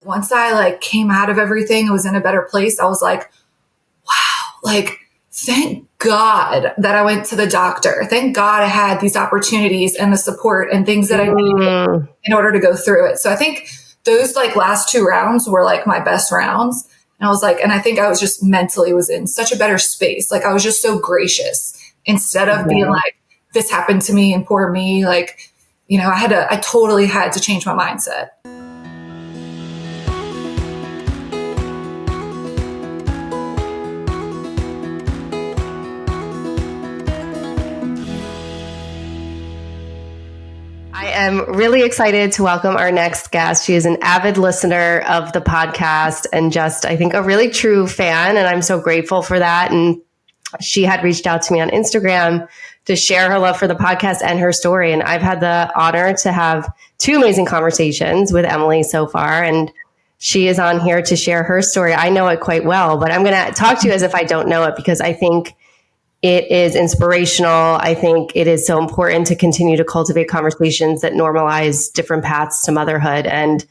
once I like came out of everything, I was in a better place. I was like, wow, like, thank God that I went to the doctor. Thank God I had these opportunities and the support and things that I needed in order to go through it. So I think those like last 2 rounds were like my best rounds. And I was like, and I think I was just mentally was in such a better space. Like I was just so gracious instead of being like, this happened to me and poor me. Like, you know, I totally had to change my mindset. I am really excited to welcome our next guest. She is an avid listener of the podcast and just, I think, a really true fan. And I'm so grateful for that. And she had reached out to me on Instagram to share her love for the podcast and her story. And I've had the honor to have 2 amazing conversations with Emily so far. And she is on here to share her story. I know it quite well, but I'm going to talk to you as if I don't know it because I think it is inspirational. I think it is so important to continue to cultivate conversations that normalize different paths to motherhood. And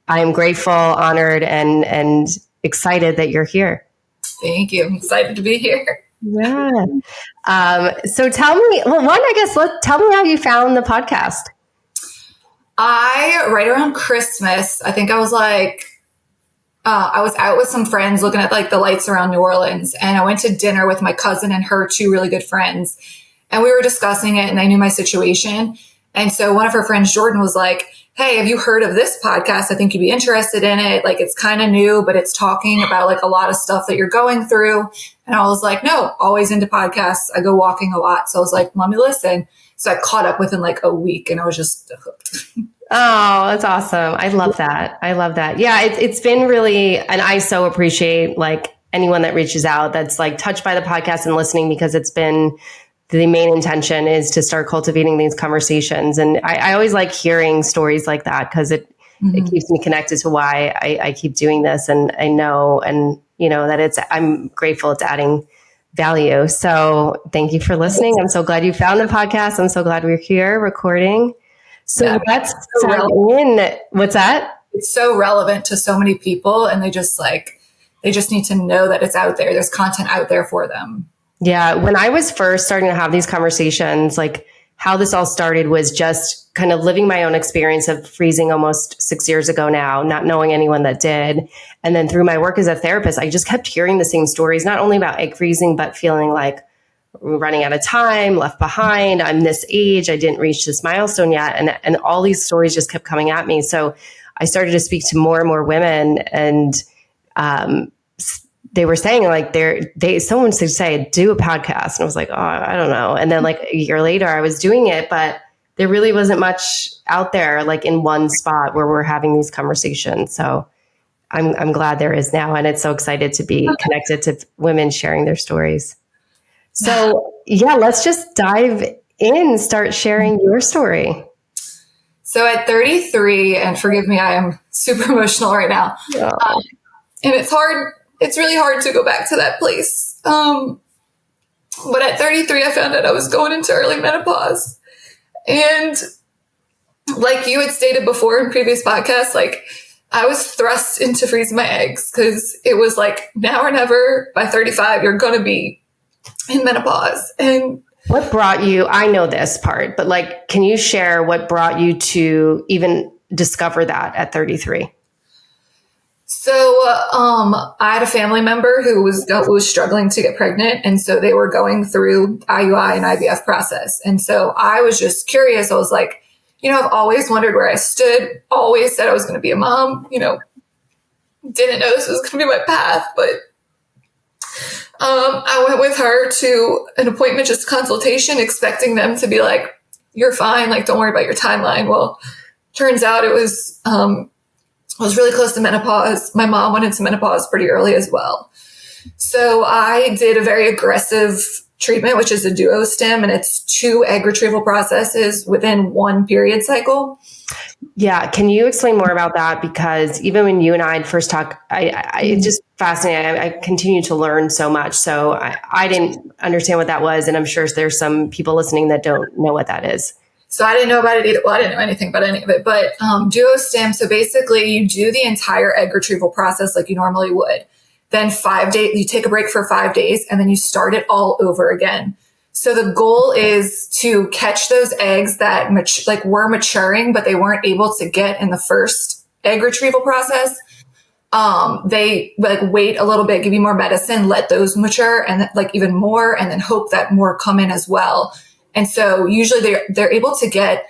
I am grateful, honored, and excited that you're here. Thank you. I'm excited to be here. Yeah. So tell me, tell me how you found the podcast. Right around Christmas, I think I was like, I was out with some friends looking at like the lights around New Orleans, and I went to dinner with my cousin and her 2 really good friends, and we were discussing it, and I knew my situation. And so one of her friends, Jordan, was like, hey, have you heard of this podcast? I think you'd be interested in it. Like, it's kind of new, but it's talking about like a lot of stuff that you're going through. And I was like, no, always into podcasts. I go walking a lot. So I was like, let me listen. So I caught up within like a week, and I was just hooked. Oh, that's awesome. I love that. Yeah, it's been really, and I so appreciate like anyone that reaches out that's like touched by the podcast and listening, because it's been the main intention is to start cultivating these conversations. And I always like hearing stories like that because it keeps me connected to why I keep doing this. And I know, and you know, that I'm grateful it's adding value. So thank you for listening. I'm so glad you found the podcast. I'm so glad we're here recording. So let's dive in. What's that? It's so relevant to so many people, and they just need to know that it's out there. There's content out there for them. Yeah. When I was first starting to have these conversations, like how this all started was just kind of living my own experience of freezing almost 6 years ago now, not knowing anyone that did. And then through my work as a therapist, I just kept hearing the same stories, not only about egg freezing, but feeling like running out of time, left behind. I'm this age. I didn't reach this milestone yet. And all these stories just kept coming at me. So I started to speak to more and more women, and they were saying like someone should say, do a podcast. And I was like, oh, I don't know. And then like a year later I was doing it, but there really wasn't much out there like in one spot where we're having these conversations. So I'm glad there is now. And it's so excited to be connected to women sharing their stories. So yeah, let's just dive in, start sharing your story. So at 33, and forgive me, I am super emotional right now. And it's hard. It's really hard to go back to that place. But at 33, I found out I was going into early menopause. And like you had stated before in previous podcasts, like I was thrust into freezing my eggs because it was like now or never. By 35, you're going to be in menopause. And what brought you, I know this part, but like, can you share what brought you to even discover that at 33? So I had a family member who was struggling to get pregnant. And so they were going through IUI and IVF process. And so I was just curious. I was like, you know, I've always wondered where I stood, always said I was going to be a mom, you know, didn't know this was going to be my path. But I went with her to an appointment, just a consultation, expecting them to be like, you're fine. Like, don't worry about your timeline. Well, turns out I was really close to menopause. My mom went into menopause pretty early as well. So I did a very aggressive treatment, which is a duo-stim, and it's 2 egg retrieval processes within 1 period cycle. Yeah. Can you explain more about that? Because even when you and I first talked, it just fascinating. I continue to learn so much. So I didn't understand what that was. And I'm sure there's some people listening that don't know what that is. So I didn't know about it either. Well, I didn't know anything about any of it, but duostim. So basically you do the entire egg retrieval process like you normally would. Then 5 days, you take a break for 5 days and then you start it all over again. So the goal is to catch those eggs that were maturing, but they weren't able to get in the first egg retrieval process. They wait a little bit, give you more medicine, let those mature and even more, and then hope that more come in as well. And so usually they're able to get,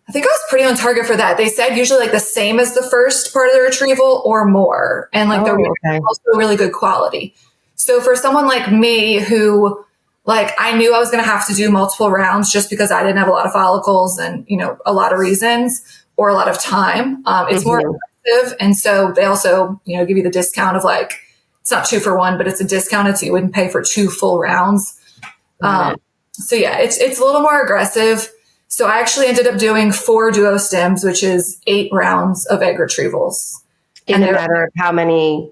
I think I was pretty on target for that. They said usually the same as the first part of the retrieval or more. And they're also really good quality. So for someone like me who I knew I was going to have to do multiple rounds just because I didn't have a lot of follicles and, a lot of reasons or a lot of time. It's more expensive. And so they also, give you the discount of it's not 2 for 1, but it's a discount. You wouldn't pay for 2 full rounds. So yeah, it's a little more aggressive. So I actually ended up doing 4 duostims, which is 8 rounds of egg retrievals. In a matter of how many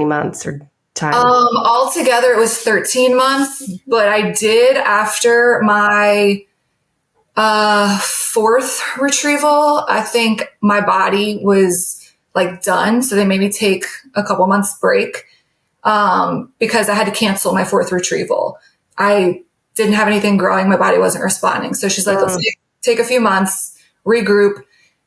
months or time? Altogether it was 13 months, but I did after my 4th retrieval, I think my body was done. So they made me take a couple months break, because I had to cancel my 4th retrieval. I didn't have anything growing. My body wasn't responding. So she's like, let's take a few months, regroup.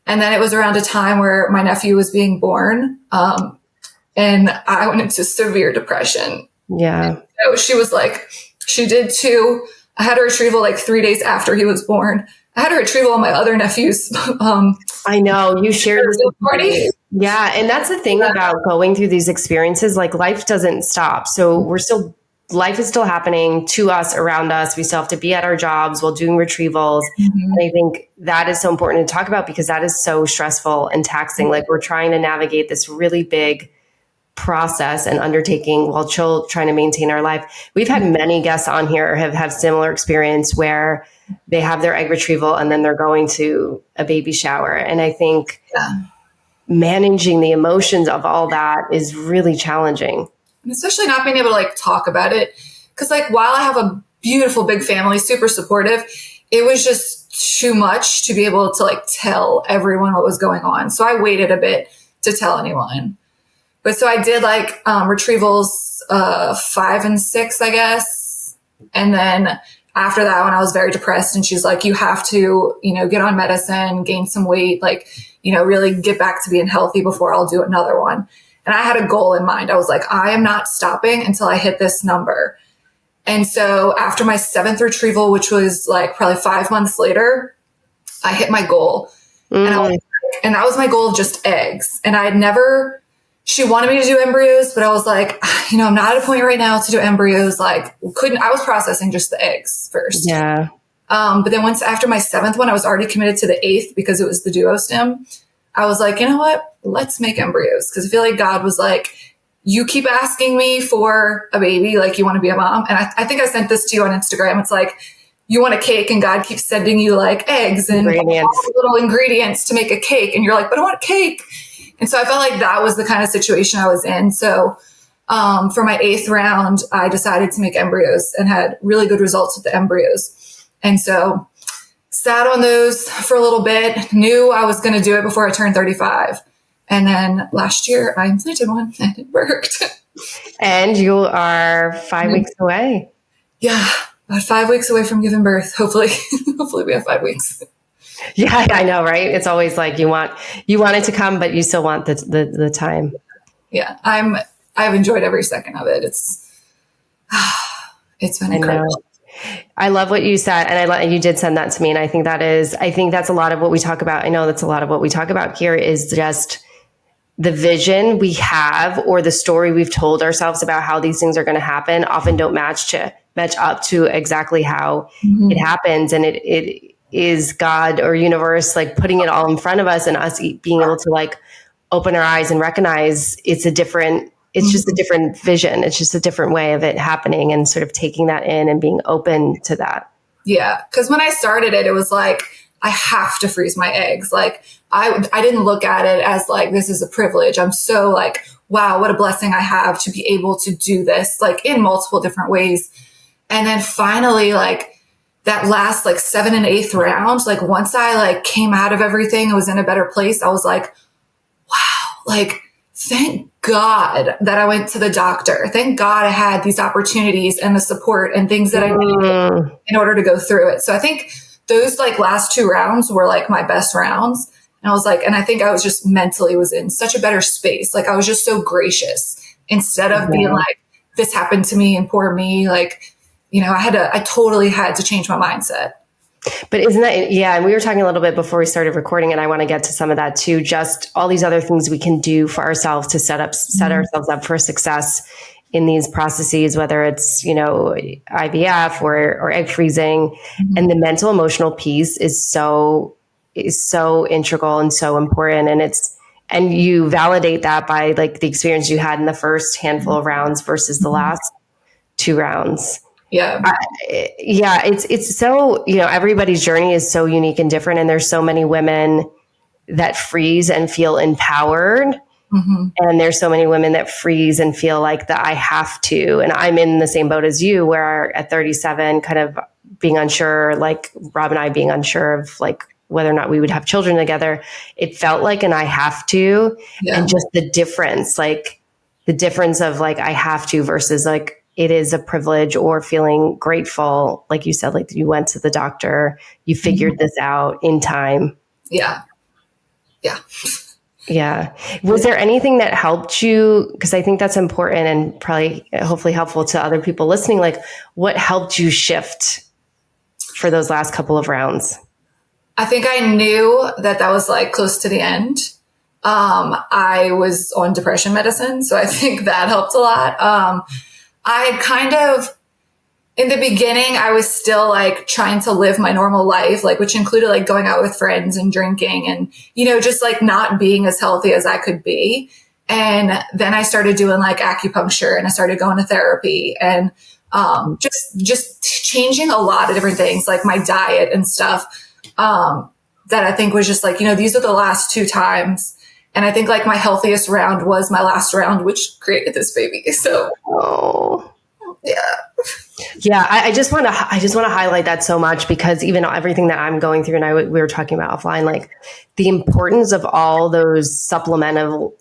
And then it was around a time where my nephew was being born. And I went into severe depression. Yeah. And so she was she did too. I had a retrieval 3 days after he was born. I had a retrieval on my other nephew's. I know you shared this party. Yeah. And that's the thing about going through these experiences, life doesn't stop. So life is still happening to us, around us. We still have to be at our jobs while doing retrievals. Mm-hmm. And I think that is so important to talk about because that is so stressful and taxing. Mm-hmm. We're trying to navigate this really big process and undertaking while trying to maintain our life. We've had many guests on here have similar experience where they have their egg retrieval and then they're going to a baby shower. And I think managing the emotions of all that is really challenging. Especially not being able to talk about it. Because while I have a beautiful big family, super supportive, it was just too much to be able to tell everyone what was going on. So I waited a bit to tell anyone. But so I did retrievals 5 and 6, I guess. And then after that one, I was very depressed. And she's like, you have to, get on medicine, gain some weight, really get back to being healthy before I'll do another one. And I had a goal in mind. I was like, I am not stopping until I hit this number. And so after my 7th retrieval, which was probably 5 months later, I hit my goal. And that was my goal of just eggs. And she wanted me to do embryos, but I was like, I'm not at a point right now to do embryos. I was processing just the eggs first. Yeah. But then after my 7th one, I was already committed to the 8th because it was the duostim. I was like, you know what? Let's make embryos. Because I feel like God was like, you keep asking me for a baby, you want to be a mom. And I think I sent this to you on Instagram. It's you want a cake and God keeps sending you eggs and little ingredients to make a cake. And you're like, but I want a cake. And so I felt like that was the kind of situation I was in. So for my 8th round, I decided to make embryos and had really good results with the embryos. And so sat on those for a little bit, knew I was going to do it before I turned 35. And then last year I implanted one and it worked. And you are 5 weeks away. Yeah. About 5 weeks away from giving birth. Hopefully we have 5 weeks. Yeah, I know, right? It's always you want it to come, but you still want the time. Yeah. I've enjoyed every second of it. It's been incredible. I love what you said. And you did send that to me. And I think that's a lot of what we talk about. I know that's a lot of what we talk about here is just the vision we have or the story we've told ourselves about how these things are going to happen often don't match up to exactly how it happens. And it is God or universe, putting it all in front of us and us being able to open our eyes and recognize it's just a different vision. It's just a different way of it happening and sort of taking that in and being open to that. Yeah. Cause when I started it, it was I have to freeze my eggs. I didn't look at it as this is a privilege. I'm so wow, what a blessing I have to be able to do this in multiple different ways. And then finally, that last like 7th and 8th round, like once I like came out of everything, I was in a better place. I was like, wow, like thank God that I went to the doctor. Thank God I had these opportunities and the support and things that I needed in order to go through it. So I think those like last 2 rounds were like my best rounds. And I was like, and I think I was just mentally was in such a better space. Like I was just so gracious instead of being like, this happened to me and poor me. Like, you know, I totally had to change my mindset. But isn't that, yeah. And we were talking a little bit before we started recording, and I want to get to some of that too. Just all these other things we can do for ourselves to set ourselves up for success in these processes, whether it's, you know, IVF or egg freezing. And the mental emotional piece is so integral and so important. And you validate that by like the experience you had in the first handful of rounds versus the last 2 rounds. Yeah. It's so, you know, everybody's journey is so unique and different. And there's so many women that freeze and feel empowered. And there's so many women that freeze and feel like that I have to. And I'm in the same boat as you, where at 37, kind of being unsure, like Rob and I being unsure of like whether or not we would have children together. It felt like an I have to. And just the difference of like I have to versus like it is a privilege, or feeling grateful. Like you said, like you went to the doctor, you figured this out in time. Yeah. Was there anything that helped you? Because I think that's important and probably hopefully helpful to other people listening. Like what helped you shift for those last couple of rounds? I think I knew that was like close to the end. I was on depression medicine, so I think that helped a lot. I had kind of, in the beginning, I was still like trying to live my normal life, like, which included like going out with friends and drinking and, you know, just like not being as healthy as I could be. And then I started doing like acupuncture and I started going to therapy and, just changing a lot of different things, like my diet and stuff, that I think was just like, you know, these are the last 2 times. And I think like my healthiest round was my last round, which created this baby. So, yeah. I just want to highlight that so much, because even everything that I'm going through, and we were talking about offline, like the importance of all those supplemental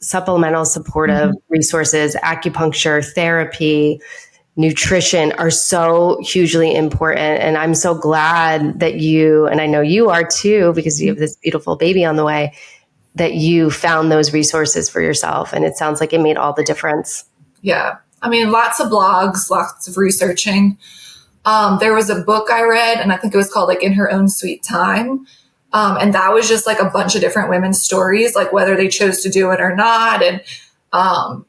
supportive resources, acupuncture, therapy, nutrition are so hugely important. And I'm so glad that you, and I know you are too, because you have this beautiful baby on the way, that you found those resources for yourself. And it sounds like it made all the difference. Yeah. I mean, lots of blogs, lots of researching. There was a book I read, and I think it was called like In Her Own Sweet Time. And that was just like a bunch of different women's stories, like whether they chose to do it or not. And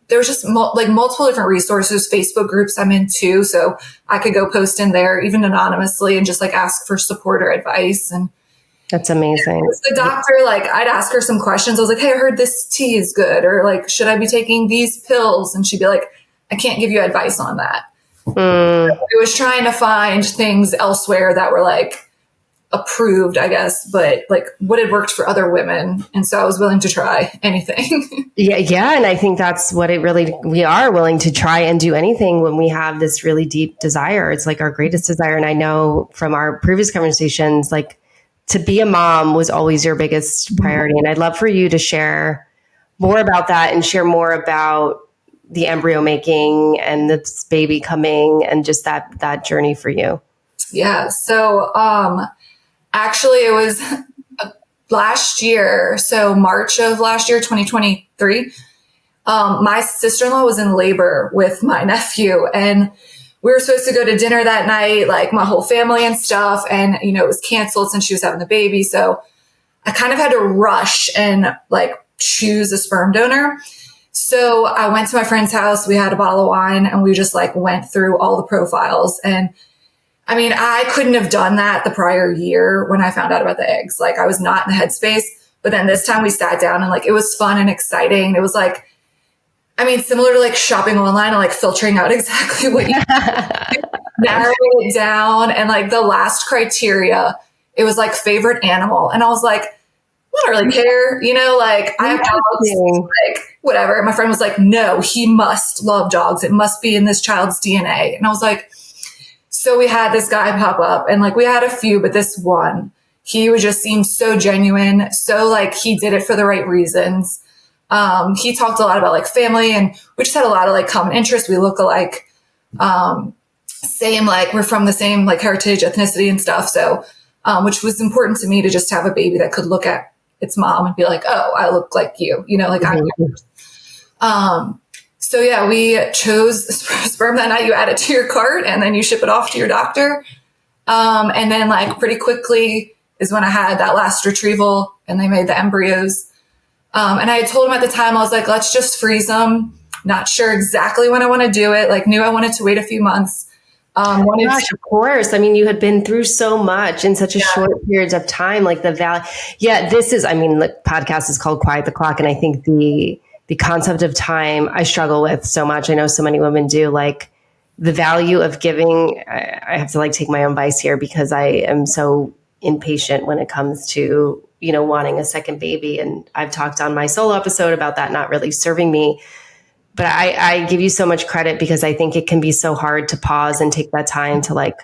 there was just multiple different resources, Facebook groups I'm in too. So I could go post in there, even anonymously, and just like ask for support or advice. And that's amazing. The doctor, like I'd ask her some questions. I was like, hey, I heard this tea is good. Or like, should I be taking these pills? And she'd be like, I can't give you advice on that. I was trying to find things elsewhere that were like approved, I guess, but like what had worked for other women. And so I was willing to try anything. Yeah. And I think that's what we are willing to try and do anything when we have this really deep desire. It's like our greatest desire. And I know from our previous conversations, like to be a mom was always your biggest priority. And I'd love for you to share more about that and share more about the embryo making and this baby coming and just that journey for you. Yeah. So, actually it was last year. So March of last year, 2023, my sister-in-law was in labor with my nephew, and we were supposed to go to dinner that night, like my whole family and stuff. And, you know, it was canceled since she was having the baby. So I kind of had to rush and like choose a sperm donor. So I went to my friend's house. We had a bottle of wine and we just like went through all the profiles. And I mean, I couldn't have done that the prior year when I found out about the eggs. Like I was not in the headspace, but then this time we sat down and like, it was fun and exciting. It was like, I mean, similar to like shopping online and like filtering out exactly what you narrowing it down. And like the last criteria, it was like favorite animal. And I was like, I don't really care. You know, like I have dogs, like whatever. And my friend was like, no, he must love dogs. It must be in this child's DNA. And I was like, So we had this guy pop up, and like we had a few, but this one, he would just seem so genuine. So like he did it for the right reasons. He talked a lot about like family, and we just had a lot of like common interests. We look alike. Same, like we're from the same like heritage, ethnicity and stuff. So, which was important to me to just have a baby that could look at its mom and be like, oh, I look like you, like so yeah, we chose sperm that night. You add it to your cart and then you ship it off to your doctor. And then like pretty quickly is when I had that last retrieval and they made the embryos. And I had told him at the time, I was like, let's just freeze them. Not sure exactly when I want to do it. Like knew I wanted to wait a few months. Gosh, of course. I mean, you had been through so much in such a short periods of time, like the value. Yeah, the podcast is called Quiet the Clock. And I think the concept of time I struggle with so much. I know so many women do, like the value of giving. I have to like take my own advice here because I am so impatient when it comes to, wanting a second baby. And I've talked on my solo episode about that not really serving me. But I give you so much credit because I think it can be so hard to pause and take that time to like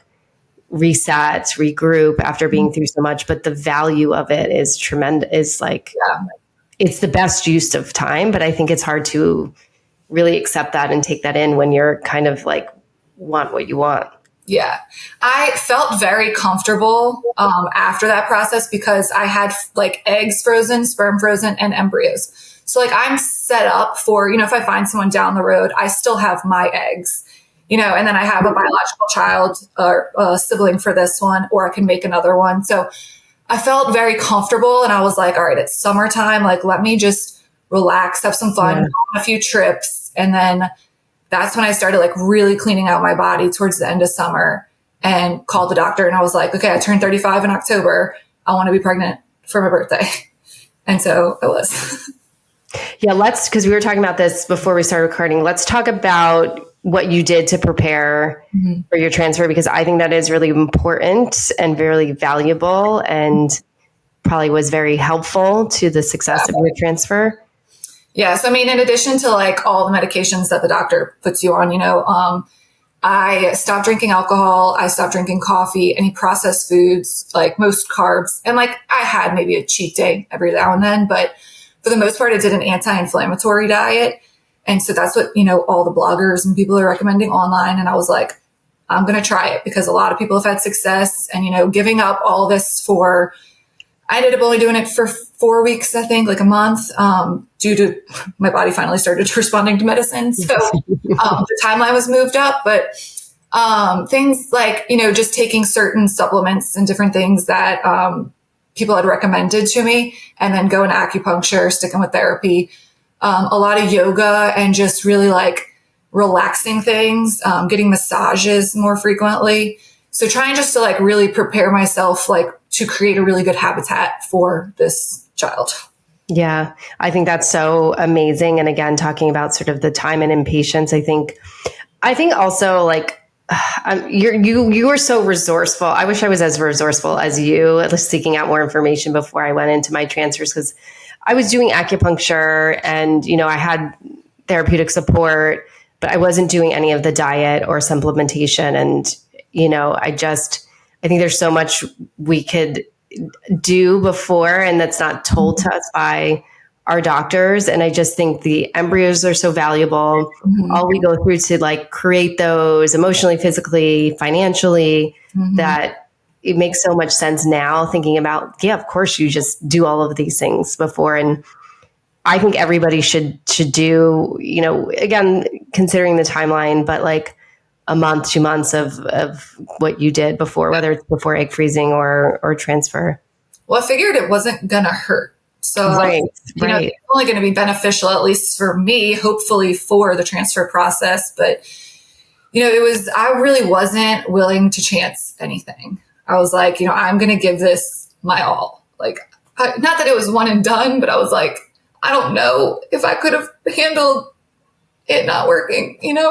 reset, regroup after being through so much. But the value of it is tremendous. It's like, it's the best use of time. But I think it's hard to really accept that and take that in when you're kind of like want what you want. Yeah. I felt very comfortable after that process because I had like eggs frozen, sperm frozen, and embryos. So like I'm set up for, if I find someone down the road, I still have my eggs, and then I have a biological child or a sibling for this one, or I can make another one. So I felt very comfortable and I was like, all right, it's summertime. Like, let me just relax, have some fun, go on a few trips. And then that's when I started like really cleaning out my body towards the end of summer and called the doctor. And I was like, okay, I turned 35 in October. I want to be pregnant for my birthday. And so I was. Yeah, because we were talking about this before we started recording. Let's talk about what you did to prepare for your transfer, because I think that is really important and very valuable and probably was very helpful to the success of your transfer. Yeah. So, I mean, in addition to like all the medications that the doctor puts you on, I stopped drinking alcohol. I stopped drinking coffee, any processed foods, like most carbs. And like I had maybe a cheat day every now and then, but for the most part, I did an anti-inflammatory diet. And so that's what, all the bloggers and people are recommending online. And I was like, I'm going to try it because a lot of people have had success and, giving up all this I ended up only doing it for 4 weeks, I think, like a month, due to my body finally started responding to medicine. So the timeline was moved up, but things like, just taking certain supplements and different things that people had recommended to me, and then going to acupuncture, sticking with therapy, a lot of yoga and just really like relaxing things, getting massages more frequently. So trying just to like really prepare myself like to create a really good habitat for this child. Yeah, I think that's so amazing. And again, talking about sort of the time and impatience, I think also like you were so resourceful. I wish I was as resourceful as you, at least seeking out more information before I went into my transfers, because I was doing acupuncture and, I had therapeutic support, but I wasn't doing any of the diet or supplementation. And, I think there's so much we could do before, and that's not told to us by our doctors. And I just think the embryos are so valuable. All we go through to like create those emotionally, physically, financially, that it makes so much sense now thinking about, of course you just do all of these things before. And I think everybody should do, again, considering the timeline, but like a month, 2 months of what you did before, whether it's before egg freezing or transfer. Well, I figured it wasn't going to hurt. So it's only going to be beneficial, at least for me, hopefully for the transfer process. But, I really wasn't willing to chance anything. I was like, I'm going to give this my all. Like, not that it was one and done, but I was like, I don't know if I could have handled it not working, And I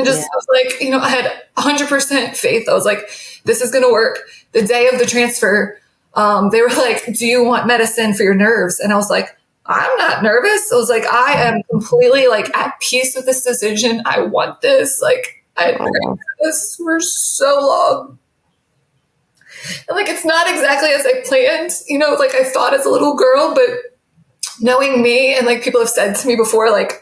was like, I had 100% faith. I was like, this is going to work. The day of the transfer, they were like, do you want medicine for your nerves? And I was like, I'm not nervous. I was like, I am completely like at peace with this decision. I want this. Like, I prayed for this for so long. And like, it's not exactly as I planned, you know, like I thought as a little girl, but knowing me and like people have said to me before, like,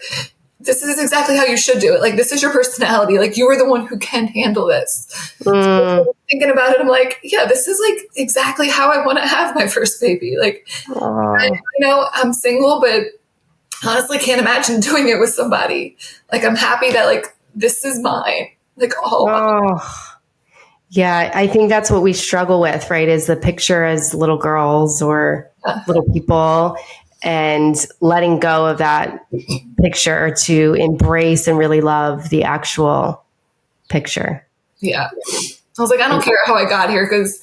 this is exactly how you should do it. Like, this is your personality. Like, you are the one who can handle this. So thinking about it, I'm like, yeah, this is like exactly how I want to have my first baby. Like, you know, I'm single, but honestly can't imagine doing it with somebody. Like, I'm happy that like, this is mine. Like, yeah, I think that's what we struggle with, right? Is the picture as little girls or little people, and letting go of that picture to embrace and really love the actual picture. Yeah. I was like, I don't care how I got here, because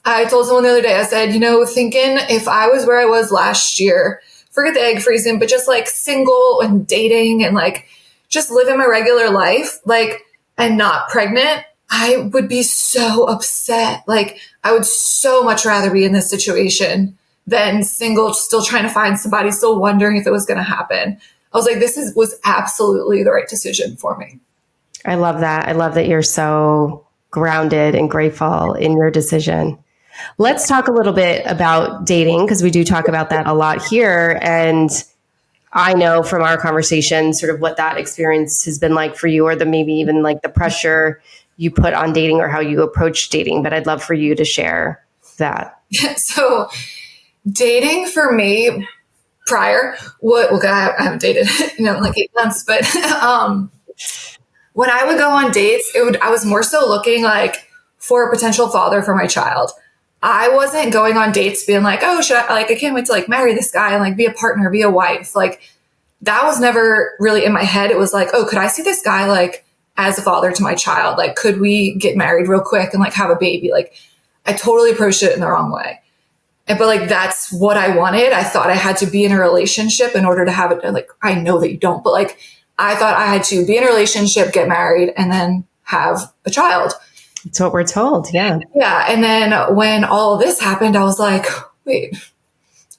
I told someone the other day, I said, you know, thinking if I was where I was last year, forget the egg freezing, but just like single and dating and like just living my regular life, like, and not pregnant, I would be so upset. Like, I would so much rather be in this situation than single, still trying to find somebody, still wondering if it was going to happen. I was like, was absolutely the right decision for me. I love that. I love that you're so grounded and grateful in your decision. Let's talk a little bit about dating, because we do talk about that a lot here. And I know from our conversation sort of what that experience has been like for you, or maybe even like the pressure you put on dating or how you approach dating. But I'd love for you to share that. So dating for me prior, I haven't dated, you know, in like 8 months, but when I would go on dates, I was more so looking like for a potential father for my child. I wasn't going on dates being like, oh, I can't wait to like marry this guy and like be a partner, be a wife. Like, that was never really in my head. It was like, oh, could I see this guy like as a father to my child? Like, could we get married real quick and like have a baby? Like, I totally approached it in the wrong way. But like, that's what I wanted. I thought I had to be in a relationship in order to have it. Like, I know that you don't, but like, I thought I had to be in a relationship, get married, and then have a child. That's what we're told. Yeah. Yeah. And then when all of this happened, I was like, wait,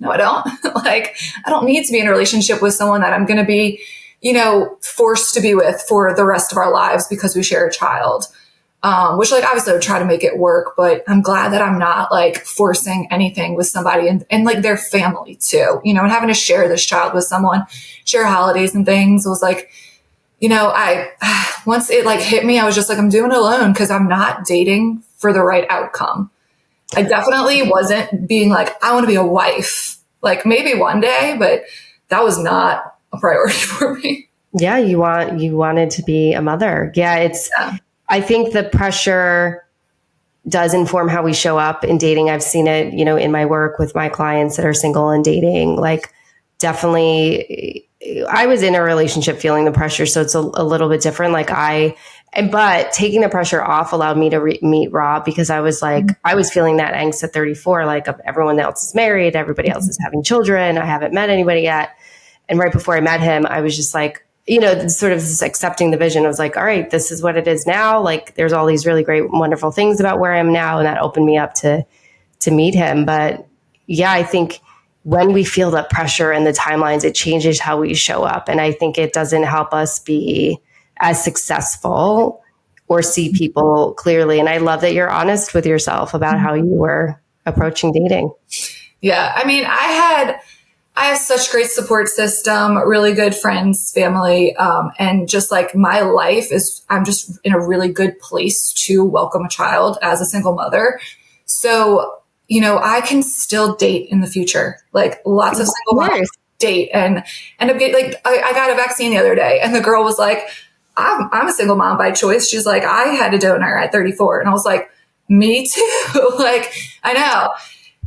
no, I don't. Like, I don't need to be in a relationship with someone that I'm going to be, you know, forced to be with for the rest of our lives because we share a child. Which like, obviously I would try to make it work, but I'm glad that I'm not like forcing anything with somebody and like their family too, you know, and having to share this child with someone, share holidays and things. It was like, you know, once it like hit me, I was just like, I'm doing it alone because I'm not dating for the right outcome. I definitely wasn't being like, I want to be a wife, like maybe one day, but that was not a priority for me. Yeah. You wanted to be a mother. Yeah. I think the pressure does inform how we show up in dating. I've seen it, you know, in my work with my clients that are single and dating. Like, definitely, I was in a relationship feeling the pressure, so it's a little bit different. But taking the pressure off allowed me to meet Rob, because I was like, I was feeling that angst at 34, like everyone else is married, everybody else is having children, I haven't met anybody yet. And right before I met him, I was just like, you know, sort of just accepting the vision. I was like, all right, this is what it is now. Like, there's all these really great, wonderful things about where I am now. And that opened me up to meet him. But yeah, I think when we feel that pressure and the timelines, it changes how we show up. And I think it doesn't help us be as successful or see people clearly. And I love that you're honest with yourself about how you were approaching dating. Yeah. I mean, I have such great support system, really good friends, family. And just like my life I'm just in a really good place to welcome a child as a single mother. So, you know, I can still date in the future. Like, lots of single moms date and end up getting like, I got a vaccine the other day and the girl was like, I'm a single mom by choice. She's like, I had a donor at 34. And I was like, me too. Like, I know.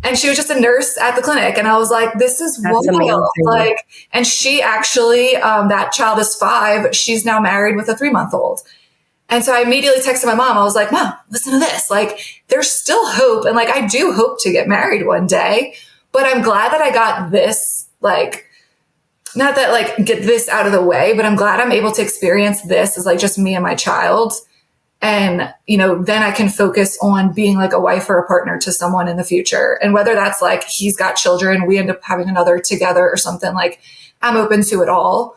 And she was just a nurse at the clinic. And I was like, this is wild. Like, and she actually, that child is 5. She's now married with a 3-month-old. And so I immediately texted my mom. I was like, Mom, listen to this. Like, there's still hope. And like, I do hope to get married one day, but I'm glad that I got this, like, not that like get this out of the way, but I'm glad I'm able to experience this as like just me and my child. And, you know, then I can focus on being like a wife or a partner to someone in the future. And whether that's like, he's got children, we end up having another together or something, like, I'm open to it all.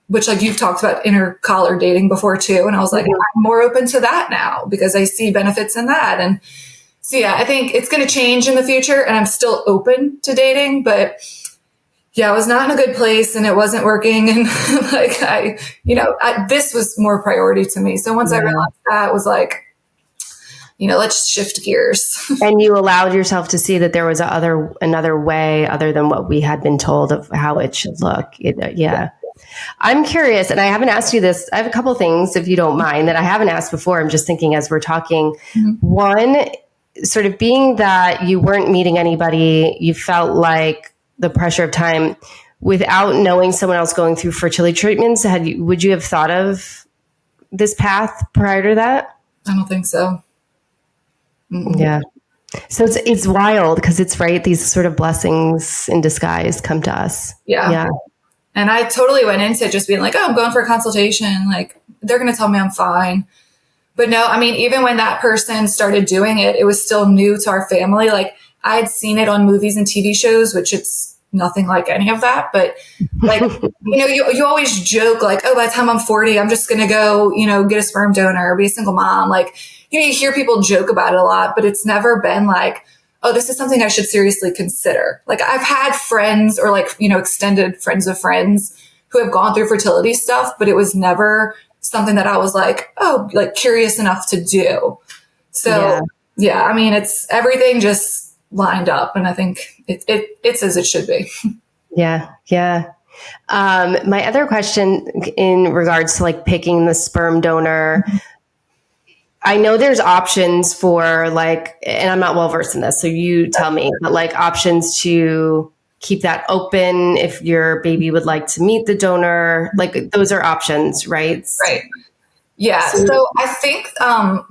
which like you've talked about intercollar dating before too. And I was like, I'm more open to that now because I see benefits in that. And so, yeah, I think it's going to change in the future and I'm still open to dating, but yeah, I was not in a good place and it wasn't working. And like, this was more priority to me. So once I realized that, it was like, let's shift gears. And you allowed yourself to see that there was another way other than what we had been told of how it should look. I'm curious, and I haven't asked you this. I have a couple things, if you don't mind, that I haven't asked before. I'm just thinking as we're talking. One, sort of being that you weren't meeting anybody, you felt like the pressure of time without knowing someone else going through fertility treatments. Would you have thought of this path prior to that? I don't think so. Yeah. So it's wild because it's right. These sort of blessings in disguise come to us. Yeah. And I totally went into just being like, oh, I'm going for a consultation. Like they're going to tell me I'm fine. But no, I mean, even when that person started doing it, it was still new to our family. Like I had seen it on movies and TV shows, which it's nothing like any of that. But like, you always joke like, oh, by the time I'm 40, I'm just going to go, get a sperm donor or be a single mom. Like, you hear people joke about it a lot, but it's never been like, oh, this is something I should seriously consider. Like I've had friends or like, extended friends of friends who have gone through fertility stuff, but it was never something that I was like, oh, like curious enough to do. So yeah, I mean, it's everything just lined up and I think it's as it should be. Yeah. Yeah. My other question in regards to like picking the sperm donor, I know there's options for like, and I'm not well versed in this, so you tell me, but like options to keep that open if your baby would like to meet the donor, like those are options, right? Right. Yeah. So I think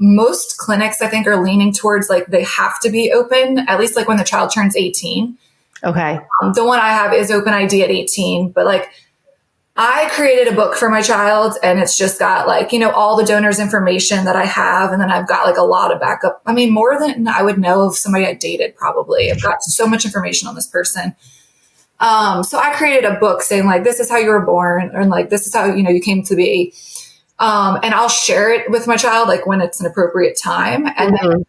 most clinics, I think, are leaning towards like they have to be open, at least like when the child turns 18. Okay. The one I have is open ID at 18, but like I created a book for my child and it's just got like, all the donors' information that I have. And then I've got like a lot of backup. I mean, more than I would know of somebody I dated probably. I've got so much information on this person. So I created a book saying like, this is how you were born and like, this is how, you came to be. And I'll share it with my child, like when it's an appropriate time. And then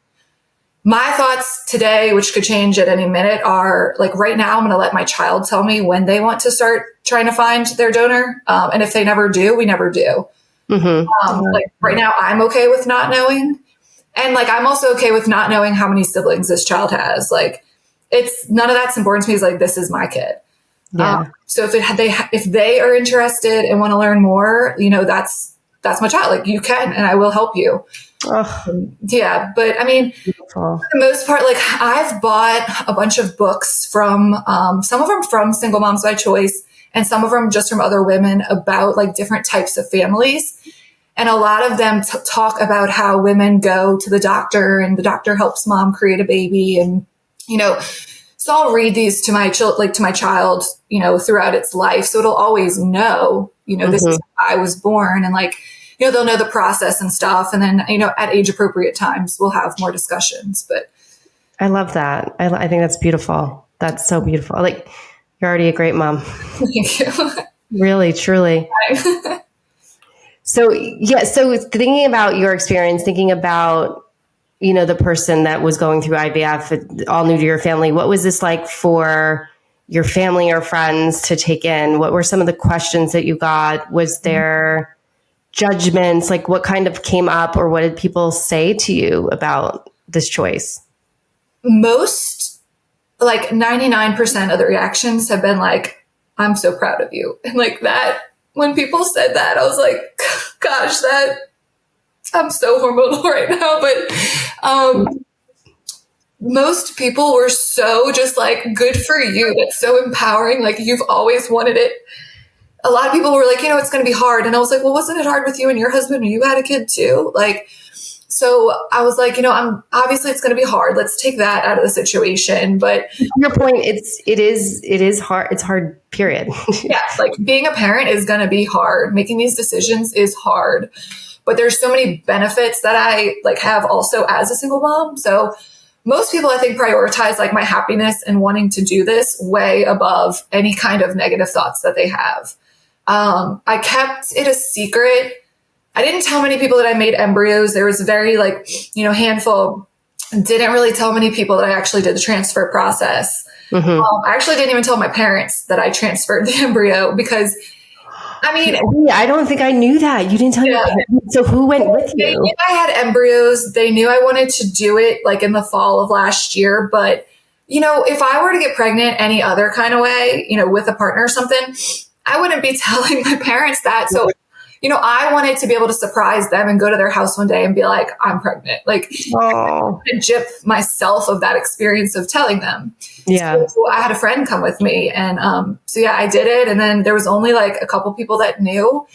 my thoughts today, which could change at any minute, are like right now, I'm going to let my child tell me when they want to start trying to find their donor. And if they never do, we never do. Like right now, I'm okay with not knowing. And like, I'm also okay with not knowing how many siblings this child has. Like it's none of that's important to me. It's like, this is my kid. Yeah. So if they are interested and want to learn more, that's my child. Like you can, and I will help you. Yeah. But I mean, for the most part, like I've bought a bunch of books from, some of them from Single Moms by Choice and some of them just from other women about like different types of families. And a lot of them talk about how women go to the doctor and the doctor helps mom create a baby. And, so I'll read these to my child, throughout its life. So it'll always know, this is how I was born and like, they'll know the process and stuff. And then, at age appropriate times, we'll have more discussions, but. I love that. I think that's beautiful. That's so beautiful. Like you're already a great mom. Thank you. Really, truly. So thinking about your experience, thinking about, the person that was going through IVF, all new to your family, what was this like for your family or friends to take in? What were some of the questions that you got? Was there judgments? Like what kind of came up or what did people say to you about this choice? Most, like 99% of the reactions have been like, I'm so proud of you. And like that, when people said that, I was like, gosh, I'm so hormonal right now. But most people were so just like, good for you. That's so empowering. Like you've always wanted it. A lot of people were like, it's going to be hard. And I was like, well, wasn't it hard with you and your husband when you had a kid too? Like, so I was like, I'm obviously it's going to be hard. Let's take that out of the situation. But your point, it is hard. It's hard, period. Yeah. Like being a parent is going to be hard. Making these decisions is hard, but there's so many benefits that I like have also as a single mom. So most people, I think, prioritize like my happiness and wanting to do this way above any kind of negative thoughts that they have. I kept it a secret. I didn't tell many people that I made embryos. There was a very handful. Didn't really tell many people that I actually did the transfer process. Mm-hmm. I actually didn't even tell my parents that I transferred the embryo because, I don't think I knew that. You didn't tell your parents. So who went with you? They knew I had embryos. They knew I wanted to do it like in the fall of last year. But, if I were to get pregnant any other kind of way, with a partner or something, I wouldn't be telling my parents that. So, I wanted to be able to surprise them and go to their house one day and be like, I'm pregnant. Like, and gyp myself of that experience of telling them. Yeah. So I had a friend come with me. And I did it. And then there was only like a couple people that knew.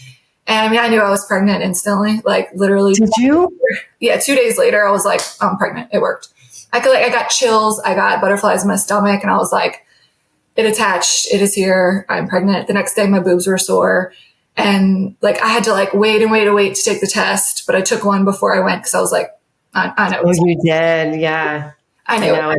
And I knew I was pregnant instantly, like literally. Did you? Yeah. 2 days later, I was like, I'm pregnant. It worked. I got chills. I got butterflies in my stomach. And I was like, it attached. It is here. I'm pregnant. The next day, my boobs were sore. And like, I had to like wait to take the test, but I took one before I went because I was like, I know. Oh, you did. Yeah. I know.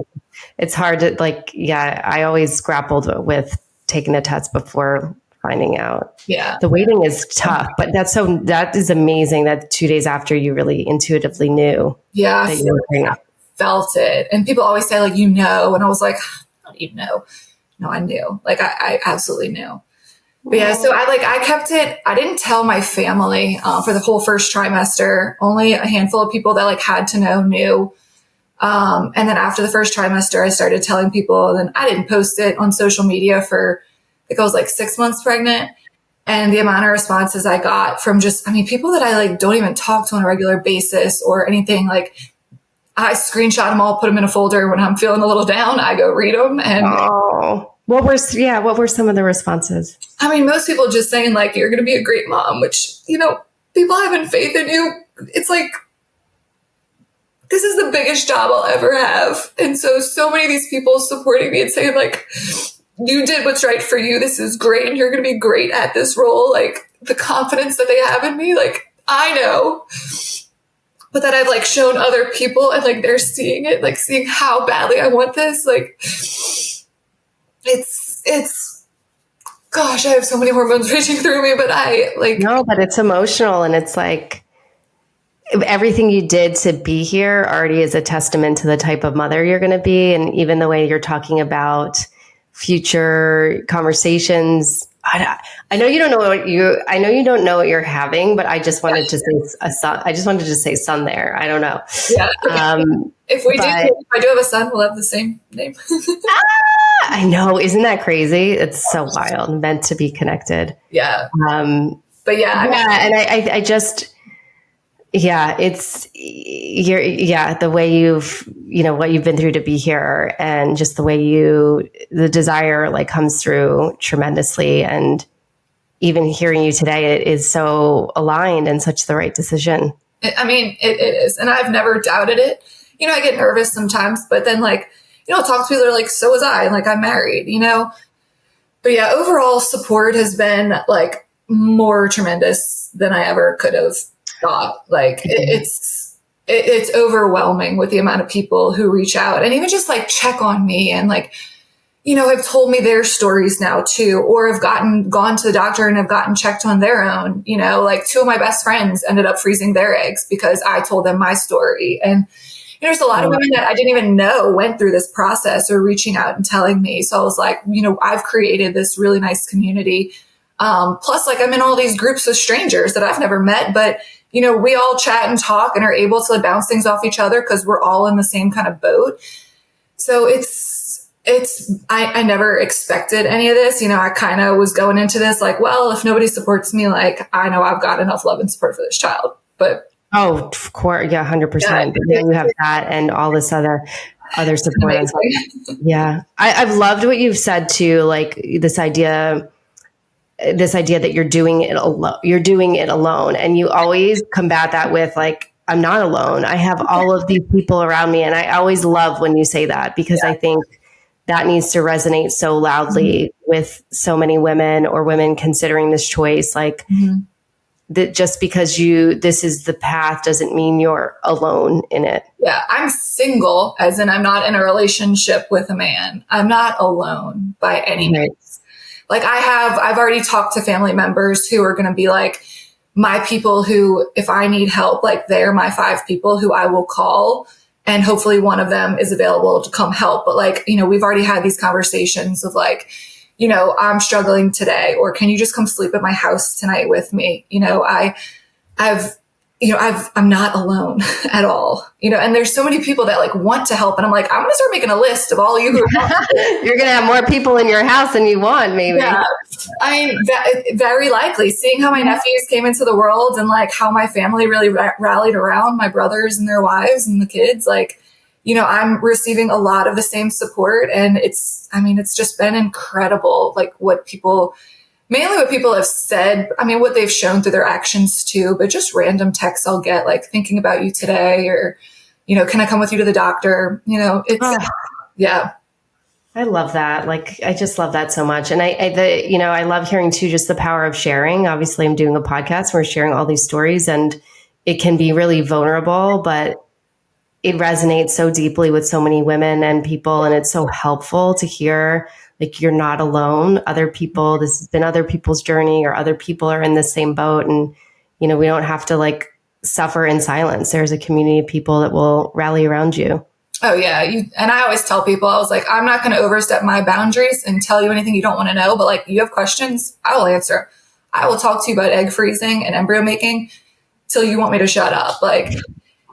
It's hard to I always grappled with taking the test before finding out. Yeah. The waiting is tough, but that is amazing that 2 days after you really intuitively knew. Yeah. That you were pregnant. I felt it. And people always say like, and I was like, I don't even know. No, I knew. Like I absolutely knew. But yeah, so I kept it. I didn't tell my family for the whole first trimester. Only a handful of people that like had to know knew. And then after the first trimester, I started telling people. And then I didn't post it on social media for I think I was like 6 months pregnant. And the amount of responses I got from people that I like don't even talk to on a regular basis or anything. Like I screenshot them all, put them in a folder. When I'm feeling a little down, I go read them. And what were some of the responses? Most people just saying like, you're going to be a great mom, which, people having faith in you. It's like, this is the biggest job I'll ever have. And so many of these people supporting me and saying like, you did what's right for you. This is great. And you're going to be great at this role. Like the confidence that they have in me, like I know, but that I've like shown other people and like, they're seeing it, like seeing how badly I want this. Like it's, gosh, I have so many hormones raging through me, but no, but it's emotional. And it's like everything you did to be here already is a testament to the type of mother you're going to be. And even the way you're talking about future conversations. I know you don't know what you're having, but I just wanted to say son there. I don't know. Yeah. If I do have a son, we'll have the same name. I know. Isn't that crazy? It's so wild. Meant to be connected. Yeah. But I just, it's the way what you've been through to be here and just the way the desire like comes through tremendously. And even hearing you today, it is so aligned and such the right decision. It is. And I've never doubted it. I get nervous sometimes, but then like, talk to people that are like, so was I, like I'm married, but yeah, overall support has been like more tremendous than I ever could have thought. Like it's overwhelming with the amount of people who reach out and even just like check on me and like, have told me their stories now too, or have gone to the doctor and have gotten checked on their own. Like 2 of my best friends ended up freezing their eggs because I told them my story. And there's a lot of women that I didn't even know went through this process or reaching out and telling me. So I was like, I've created this really nice community. Plus like I'm in all these groups of strangers that I've never met, but we all chat and talk and are able to like, bounce things off each other because we're all in the same kind of boat. So I never expected any of this. I kind of was going into this like, well, if nobody supports me, like I know I've got enough love and support for this child, but oh, of course. Yeah, 100%. Yeah, you have that and all this other support. Yeah. I've loved what you've said too, like this idea that you're doing it alone. And you always combat that with like, I'm not alone. I have all of these people around me. And I always love when you say that because I think that needs to resonate so loudly with so many women or women considering this choice. Like, that just because this is the path doesn't mean you're alone in it. Yeah. I'm single, as in I'm not in a relationship with a man. I'm not alone by any means. Like I've already talked to family members who are going to be like my people who, if I need help, like they're my 5 people who I will call, and hopefully one of them is available to come help. But like, we've already had these conversations of like, I'm struggling today, or can you just come sleep at my house tonight with me? I'm not alone at all, and there's so many people that like want to help. And I'm like, I'm going to start making a list of all you who you're going to have more people in your house than you want, maybe. Yeah. I mean, very likely seeing how my nephews came into the world and like how my family really rallied around my brothers and their wives and the kids. Like, I'm receiving a lot of the same support, and it's just been incredible. Like mainly what people have said, what they've shown through their actions too, but just random texts I'll get, like thinking about you today, or, can I come with you to the doctor? Yeah. I love that. Like, I just love that so much. And I love hearing too, just the power of sharing. Obviously I'm doing a podcast where we're sharing all these stories, and it can be really vulnerable, but it resonates so deeply with so many women and people. And it's so helpful to hear like you're not alone. Other people, this has been other people's journey, or other people are in the same boat. And, we don't have to like suffer in silence. There's a community of people that will rally around you. Oh yeah. And I always tell people, I was like, I'm not going to overstep my boundaries and tell you anything you don't want to know, but like you have questions, I will answer. I will talk to you about egg freezing and embryo making till you want me to shut up. Like,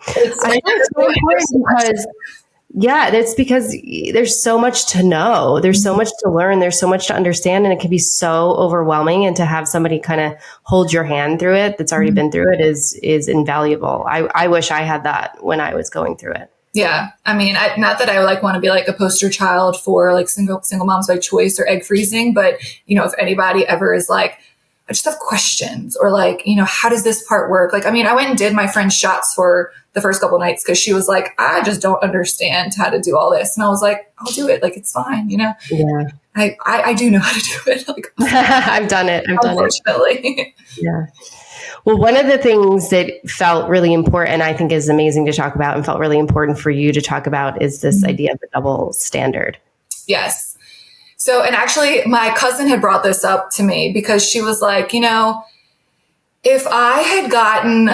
it's so important because that's because there's so much to know. There's so much to learn. There's so much to understand, and it can be so overwhelming. And to have somebody kind of hold your hand through it that's already been through it is invaluable. I wish I had that when I was going through it. Yeah. Not that I like want to be like a poster child for like single moms by choice or egg freezing, but if anybody ever is like, I just have questions, or like, how does this part work? Like, I went and did my friend's shots for the first couple nights because she was like, I just don't understand how to do all this. And I was like, I'll do it. Like, it's fine. Yeah. I do know how to do it. Like, I've done it. Unfortunately. Yeah. Well, one of the things that felt really important, I think is amazing to talk about, and felt really important for you to talk about, is this idea of the double standard. Yes. So, and actually my cousin had brought this up to me because she was like, if I had gotten,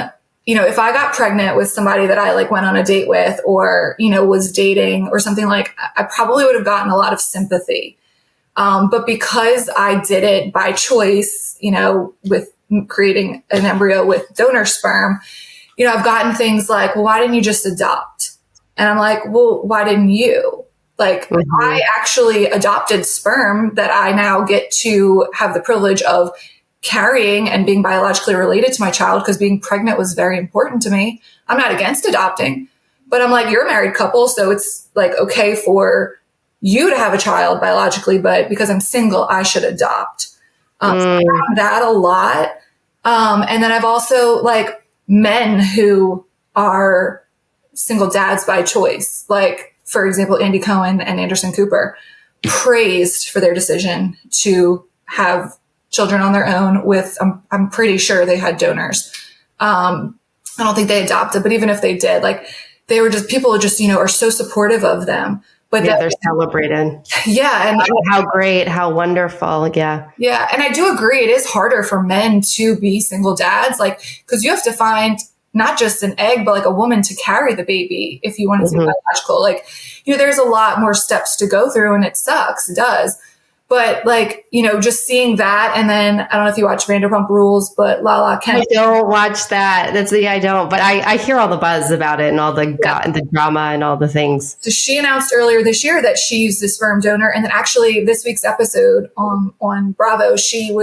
if I got pregnant with somebody that I like went on a date with, or, was dating or something, like I probably would have gotten a lot of sympathy. But because I did it by choice, with creating an embryo with donor sperm, I've gotten things like, well, why didn't you just adopt? And I'm like, well, why didn't you? Like, I actually adopted sperm that I now get to have the privilege of carrying and being biologically related to my child, because being pregnant was very important to me. I'm not against adopting, but I'm like, you're a married couple, so it's like okay for you to have a child biologically, but because I'm single, I should adopt. So I found that a lot. And then I've also like men who are single dads by choice, like, for example, Andy Cohen and Anderson Cooper, praised for their decision to have children on their own with, I'm pretty sure they had donors. I don't think they adopted, but even if they did, like they were just, people just, are so supportive of them. But yeah, they're celebrated. Yeah. And how great, how wonderful. Yeah. Yeah. And I do agree. It is harder for men to be single dads, like, because you have to find not just an egg, but like a woman to carry the baby if you want to be biological. Like, there's a lot more steps to go through, and it sucks. It does. But like, just seeing that. And then I don't know if you watch Vanderpump Rules, but Lala Kent. I don't watch that. I don't, but I hear all the buzz about it and all the drama and all the things. So she announced earlier this year that she used a sperm donor. And then actually this week's episode on Bravo, she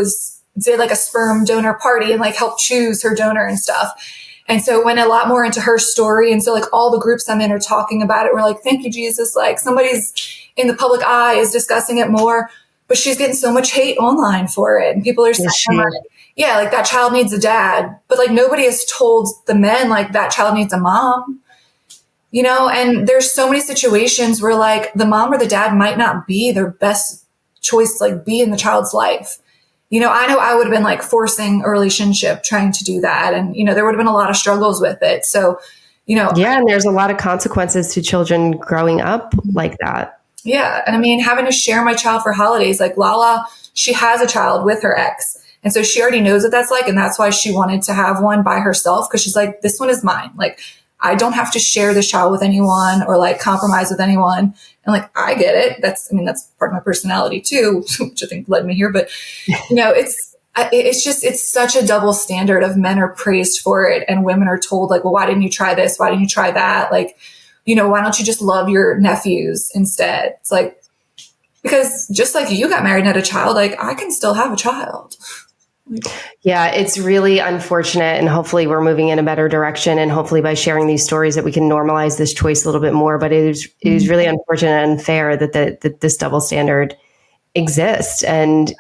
did like a sperm donor party and like helped choose her donor and stuff. And so it went a lot more into her story. And so like all the groups I'm in are talking about it. We're like, thank you, Jesus. Like somebody's in the public eye is discussing it more, but she's getting so much hate online for it. And people are saying, like that child needs a dad, but like nobody has told the men like that child needs a mom, and there's so many situations where like the mom or the dad might not be their best choice to like be in the child's life. I know I would have been like forcing a relationship trying to do that. And, there would have been a lot of struggles with it. So, Yeah. And there's a lot of consequences to children growing up like that. Yeah. And having to share my child for holidays, like Lala she has a child with her ex. And so she already knows what that's like. And that's why she wanted to have one by herself. Cause she's like, this one is mine. Like, I don't have to share this child with anyone or like compromise with anyone. And like, I get it. That's part of my personality too, which I think led me here. But it's such a double standard of men are praised for it. And women are told like, well, why didn't you try this? Why didn't you try that? Like, why don't you just love your nephews instead? It's like, because just like you got married and had a child, like I can still have a child. Yeah, it's really unfortunate. And hopefully we're moving in a better direction. And hopefully by sharing these stories that we can normalize this choice a little bit more. But it is really unfortunate and unfair that this double standard exists. And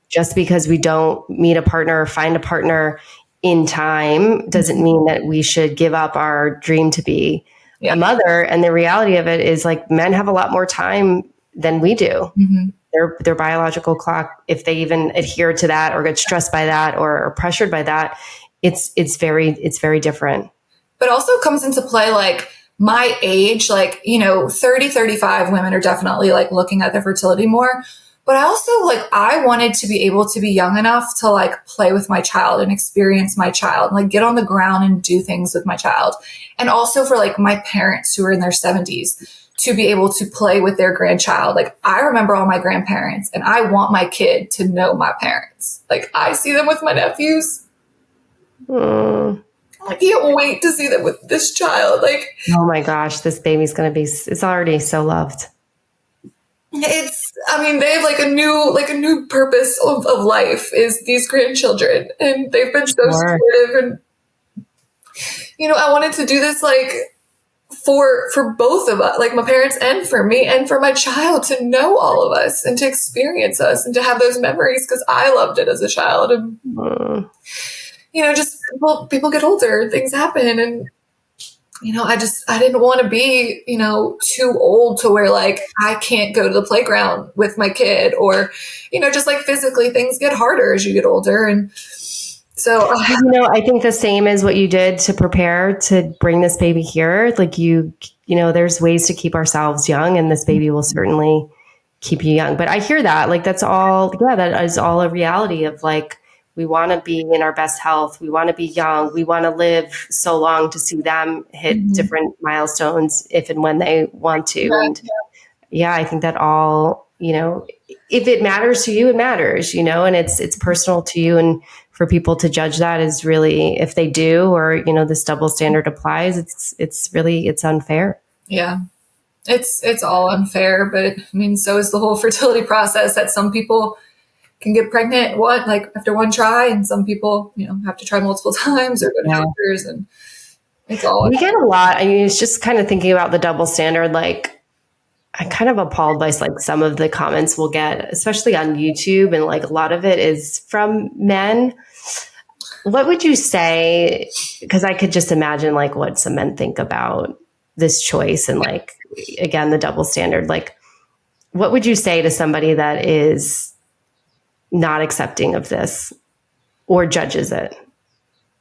just because we don't meet a partner or find a partner in time doesn't mean that we should give up our dream to be a mother. And the reality of it is like men have a lot more time than we do. Mm-hmm. Their biological clock, if they even adhere to that or get stressed by that or are pressured by that, it's very different. But also comes into play like my age, like, 30, 35 women are definitely like looking at their fertility more. But I also I wanted to be able to be young enough to like play with my child and experience my child, like get on the ground and do things with my child. And also for like my parents who are in their 70s to be able to play with their grandchild. Like I remember all my grandparents and I want my kid to know my parents. Like I see them with my nephews. I can't wait to see them with this child. Like, oh my gosh, this baby's it's already so loved. They have like a new purpose of life is these grandchildren. And they've been so supportive. And, I wanted to do this like for both of us, like my parents and for me and for my child to know all of us and to experience us and to have those memories because I loved it as a child. And, just people get older, things happen. And, I didn't want to be, too old to where like I can't go to the playground with my kid or, just like physically things get harder as you get older. And so, I think the same as what you did to prepare to bring this baby here. Like there's ways to keep ourselves young and this baby will certainly keep you young. But I hear that like, that's all, that is all a reality of like, we want to be in our best health. We want to be young. We want to live so long to see them hit different milestones if and when they want to. And I think that all, if it matters to you, it matters, and it's personal to you. And for people to judge that is really, if they do, or, this double standard applies, it's unfair. Yeah. It's all unfair, but so is the whole fertility process that some people can get pregnant after one try, and some people, have to try multiple times or go to doctors, and it's all. We get a lot. It's just kind of thinking about the double standard. Like, I'm kind of appalled by like some of the comments we'll get, especially on YouTube, and like a lot of it is from men. What would you say? Because I could just imagine like what some men think about this choice and like again the double standard. Like, what would you say to somebody that is not accepting of this or judges it?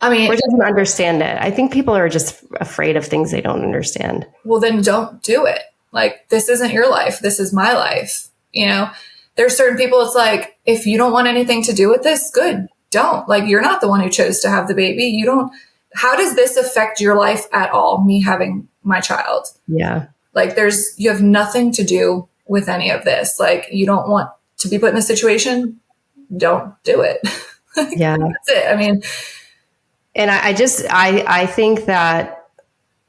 Or doesn't understand it. I think people are just afraid of things they don't understand. Well, then don't do it. Like, this isn't your life. This is my life. There's certain people, it's like, if you don't want anything to do with this, good. Don't. Like, you're not the one who chose to have the baby. How does this affect your life at all? Me having my child. Yeah. Like you have nothing to do with any of this. Like, you don't want to be put in a situation, don't do it. Yeah. That's it. And I think that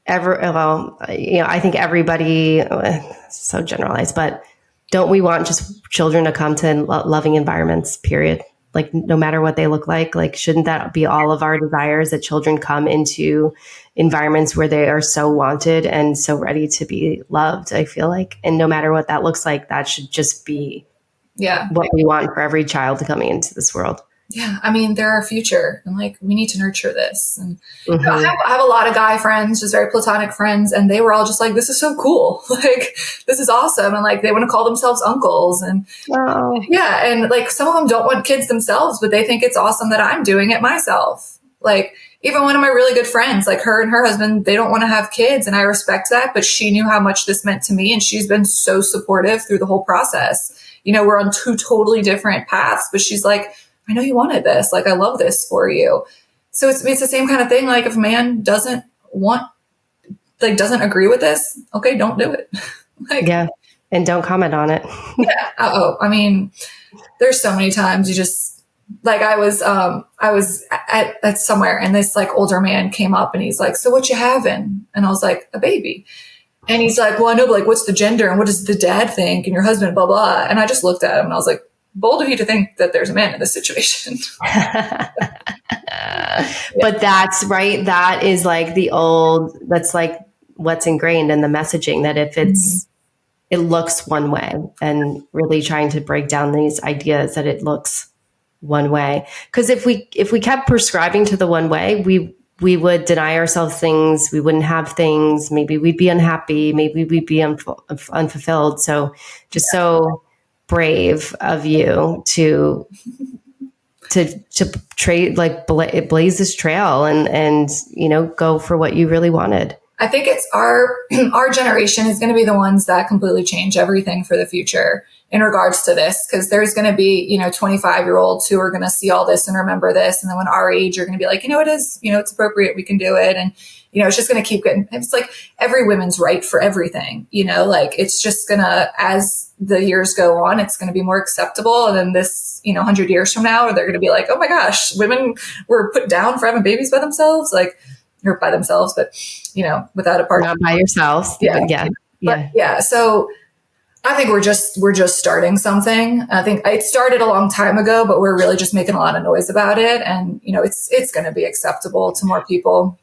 I think everybody, so generalized, but don't we want just children to come to loving environments, period? Like, no matter what they look like, shouldn't that be all of our desires, that children come into environments where they are so wanted and so ready to be loved, I feel like. And no matter what that looks like, that should just be what we want for every child coming into this world. Yeah. They're our future, and like, we need to nurture this. And I have a lot of guy friends, just very platonic friends. And they were all just like, this is so cool. Like, this is awesome. And like, they want to call themselves uncles. And and like, some of them don't want kids themselves, but they think it's awesome that I'm doing it myself. Like even one of my really good friends, like her and her husband, they don't want to have kids. And I respect that, but she knew how much this meant to me. And she's been so supportive through the whole process. You know, we're on two totally different paths, but she's like, I know you wanted this. Like, I love this for you. So it's the same kind of thing. Like if a man doesn't agree with this, okay, don't do it. Like, yeah. And don't comment on it. Yeah. I mean, there's so many times you just like, I was at somewhere and this like older man came up and he's like, so what you having? And I was like, a baby. And he's like, well, I know, but like, what's the gender and what does the dad think and your husband, blah, blah. And I just looked at him and I was like, bold of you to think that there's a man in this situation. But that's right. That is like that's like what's ingrained in the messaging, that if it looks one way, and really trying to break down these ideas that it looks one way. Because if we kept prescribing to the one way, we would deny ourselves things. We wouldn't have things. Maybe we'd be unhappy. Maybe we'd be unfulfilled. So just so brave of you to trade, like blaze this trail and, you know, go for what you really wanted. I think it's our generation is going to be the ones that completely change everything for the future in regards to this. Cause there's going to be, you know, 25-year-olds who are going to see all this and remember this. And then when our age, you're going to be like, you know, it is, you know, it's appropriate. We can do it. And, you know, it's just going to keep getting, it's like every woman's right for everything, you know, like it's just going to, as the years go on, it's going to be more acceptable. And then this, you know, 100 years from now, they're going to be like, oh my gosh, women were put down for having babies by themselves. Like, or by themselves, but you know, without a partner. Not by yourselves. Yeah. Yeah. So I think we're just starting something. I think it started a long time ago, but we're really just making a lot of noise about it. And, you know, it's going to be acceptable to more people.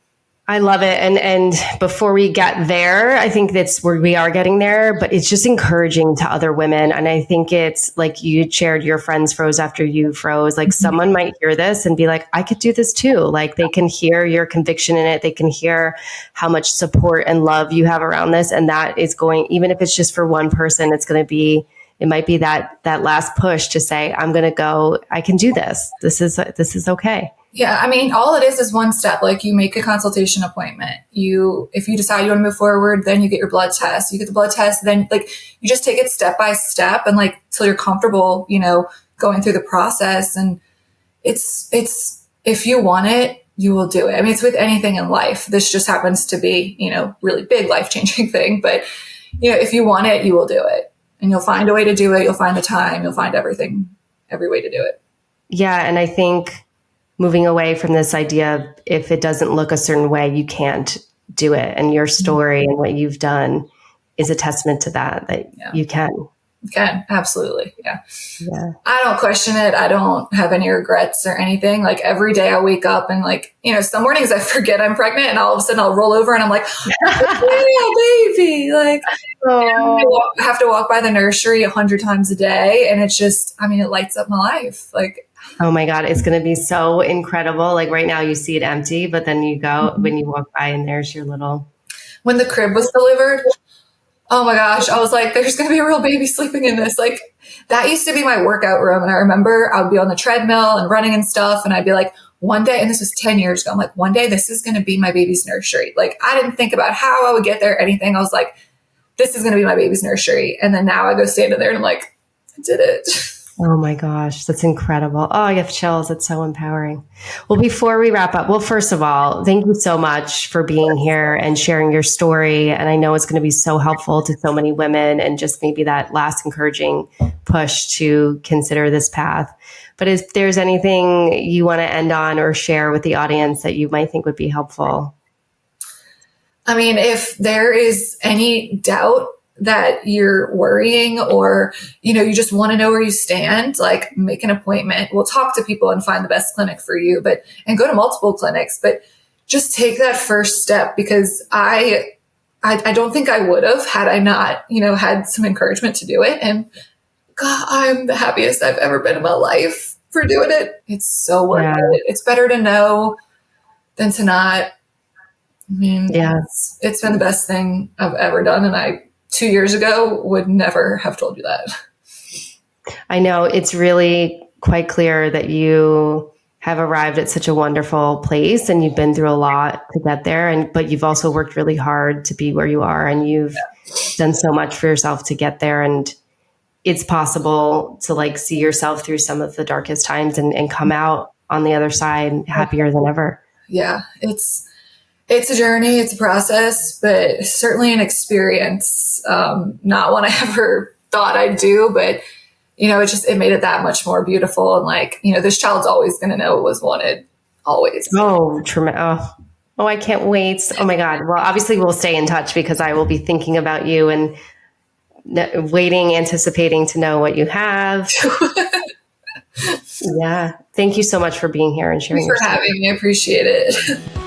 I love it. And before we get there, I think that's where we are getting there, but it's just encouraging to other women. And I think it's like you shared your friends froze after you froze. Like someone might hear this and be like, I could do this too. Like they can hear your conviction in it. They can hear how much support and love you have around this. And that is going, even if it's just for one person, it might be that last push to say, I'm going to go, I can do this. This is okay. Yeah. I mean, all it is one step. Like you make a consultation appointment. If you decide you want to move forward, then you get your blood test. You get the blood test, then like you just take it step by step and like till you're comfortable, you know, going through the process. And it's if you want it, you will do it. I mean, it's with anything in life. This just happens to be, you know, really big life-changing thing. But, you know, if you want it, you will do it. And you'll find a way to do it. You'll find the time. You'll find every way to do it. Yeah. And I think moving away from this idea of if it doesn't look a certain way, you can't do it. And your story and what you've done is a testament to that you can. You can. Absolutely. Yeah. I don't question it. I don't have any regrets or anything. Like every day I wake up and like, you know, some mornings I forget I'm pregnant and all of a sudden I'll roll over and I'm like, yeah, baby. Like I have to walk by the nursery 100 times a day. And it's just, I mean, it lights up my life. Like, oh my God, it's going to be so incredible. Like right now you see it empty, but then you go, when you walk by and there's your little. When the crib was delivered, oh my gosh, I was like, there's going to be a real baby sleeping in this. Like that used to be my workout room. And I remember I would be on the treadmill and running and stuff. And I'd be like, one day, and this was 10 years ago, I'm like, one day this is going to be my baby's nursery. Like I didn't think about how I would get there, anything. I was like, this is going to be my baby's nursery. And then now I go stand in there and I'm like, I did it. Oh my gosh, that's incredible. Oh, I have chills. It's so empowering. Well, before we wrap up, first of all, thank you so much for being here and sharing your story. And I know it's going to be so helpful to so many women and just maybe that last encouraging push to consider this path. But if there's anything you want to end on or share with the audience that you might think would be helpful. I mean, if there is any doubt that you're worrying or, you know, you just want to know where you stand, like make an appointment. We'll talk to people and find the best clinic for you, and go to multiple clinics, but just take that first step because I don't think I would have had I not, you know, had some encouragement to do it. And God, I'm the happiest I've ever been in my life for doing it. It's so worth it. It's better to know than to not. I mean, it's been the best thing I've ever done. And 2 years ago would never have told you that. I know it's really quite clear that you have arrived at such a wonderful place, and you've been through a lot to get there. But you've also worked really hard to be where you are, and you've done so much for yourself to get there. And it's possible to like see yourself through some of the darkest times and come out on the other side happier than ever. Yeah, it's a journey, it's a process, but certainly an experience. Not one I ever thought I'd do, but it made it that much more beautiful. And like, this child's always going to know what was wanted, always. Oh, I can't wait. Oh my God. Well, obviously we'll stay in touch because I will be thinking about you and waiting, anticipating to know what you have. Yeah. Thank you so much for being here and sharing. Thanks for having me. I appreciate it.